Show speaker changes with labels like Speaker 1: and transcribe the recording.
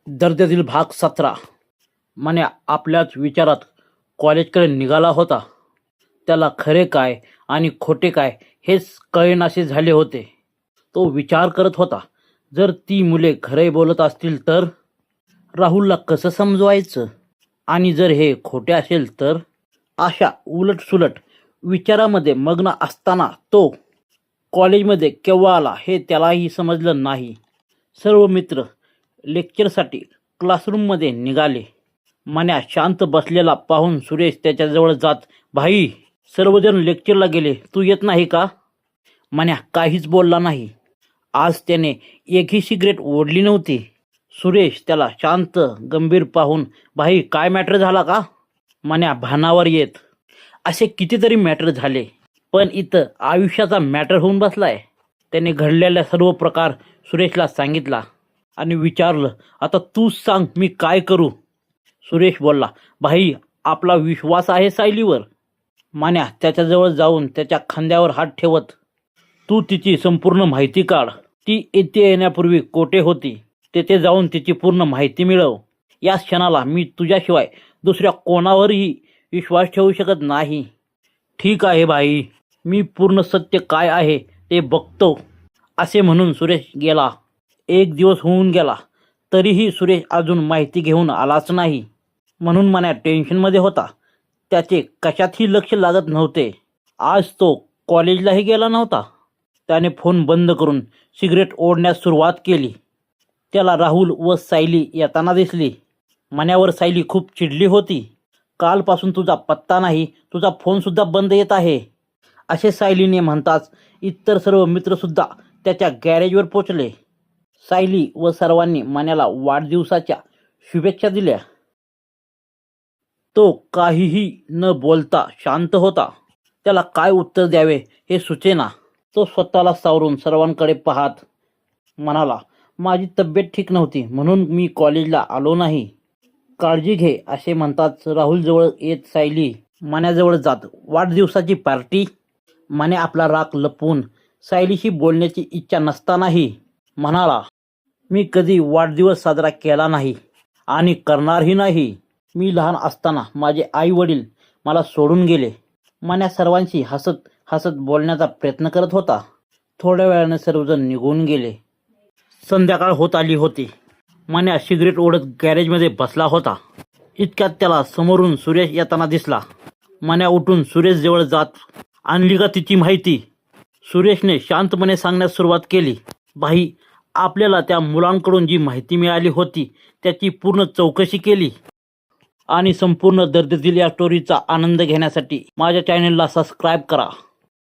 Speaker 1: दर्जातील भाग 17. मन्या आपल्याच विचारात कॉलेजकडे निघाला होता. त्याला खरे काय आणि खोटे काय हेच कळेनासे झाले होते. तो विचार करत होता, जर ती मुले खरे बोलत असतील तर राहुलला कसं समजवायचं, आणि जर हे खोटे असेल तर. अशा उलटसुलट विचारामध्ये मग्न असताना तो कॉलेजमध्ये केव्हा आला हे त्यालाही समजलं नाही. सर्व मित्र लेक्चरसाठी क्लासरूममध्ये निघाले. मन्या शांत बसलेला पाहून सुरेश त्याच्याजवळ जात, भाई सर्वजण लेक्चरला गेले, तू येत नाही का? मन्या काहीच बोलला नाही. आज त्याने एकही सिगरेट ओढली नव्हती. सुरेश त्याला शांत गंभीर पाहून, भाई काय मॅटर झाला का? मन्या भानावर येत, असे कितीतरी मॅटर झाले, पण इथं आयुष्याचा मॅटर होऊन बसलाय. त्याने घडलेला सर्व प्रकार सुरेशला सांगितला आणि विचारलं, आता तूच सांग मी काय करू? सुरेश बोलला, भाई आपला विश्वास आहे सायलीवर. मन्या त्याच्याजवळ जाऊन त्याच्या खांद्यावर हात ठेवत, तू तिची संपूर्ण माहिती काढ. ती इथे येण्यापूर्वी कोठे होती, तेथे जाऊन तिची पूर्ण माहिती मिळव. या क्षणाला मी तुझ्याशिवाय दुसऱ्या कोणावरही विश्वास ठेवू शकत नाही. ठीक आहे भाई, मी पूर्ण सत्य काय आहे ते बघतो, असे म्हणून सुरेश गेला. एक दिवस होऊन गेला तरीही सुरेश अजून माहिती घेऊन आलाच नाही. म्हणून मन्या टेन्शनमध्ये होता. त्याचे कशातही लक्ष लागत नव्हते. आज तो कॉलेजलाही गेला नव्हता. त्याने फोन बंद करून सिगरेट ओढण्यास सुरुवात केली. त्याला राहुल व सायली येताना दिसली. मन्यावर सायली खूप चिडली होती. कालपासून तुझा पत्ता नाही, तुझा फोनसुद्धा बंद येत आहे, असे सायलीने म्हणताच इतर सर्व मित्रसुद्धा त्याच्या गॅरेजवर पोचले. सायली व सर्वांनी मन्याला वाढदिवसाच्या शुभेच्छा दिल्या. तो काहीही न बोलता शांत होता. त्याला काय उत्तर द्यावे हे सुचेना. तो स्वतःला सावरून सर्वांकडे पाहत म्हणाला, माझी तब्येत ठीक नव्हती म्हणून मी कॉलेजला आलो नाही. काळजी घे, असे म्हणताच राहुलजवळ येत सायली मन्याजवळ जात, वाढदिवसाची पार्टी? मन्या आपला राग लपवून सायलीशी बोलण्याची इच्छा नसतानाही म्हणाला, मी कधी वाढदिवस साजरा केला नाही आणि करणारही नाही. मी लहान असताना माझे आई वडील मला सोडून गेले. मन्या सर्वांशी हसत हसत बोलण्याचा प्रयत्न करत होता. थोड्या वेळाने सर्वजण निघून गेले. संध्याकाळ होत आली होती. मन्या सिगरेट ओढत गॅरेजमध्ये बसला होता. इतक्यात त्याला समोरून सुरेश येताना दिसला. मन्या उठून सुरेश जवळ जात, आणली का तिची माहिती? सुरेशने शांतपणे सांगण्यास सुरुवात केली, भाई आपल्याला त्या मुलांकडून जी माहिती मिळाली होती त्याची पूर्ण चौकशी केली. आणि संपूर्ण दर्द दिलेल्या स्टोरीचा आनंद घेण्यासाठी माझ्या चॅनलला सबस्क्राईब करा.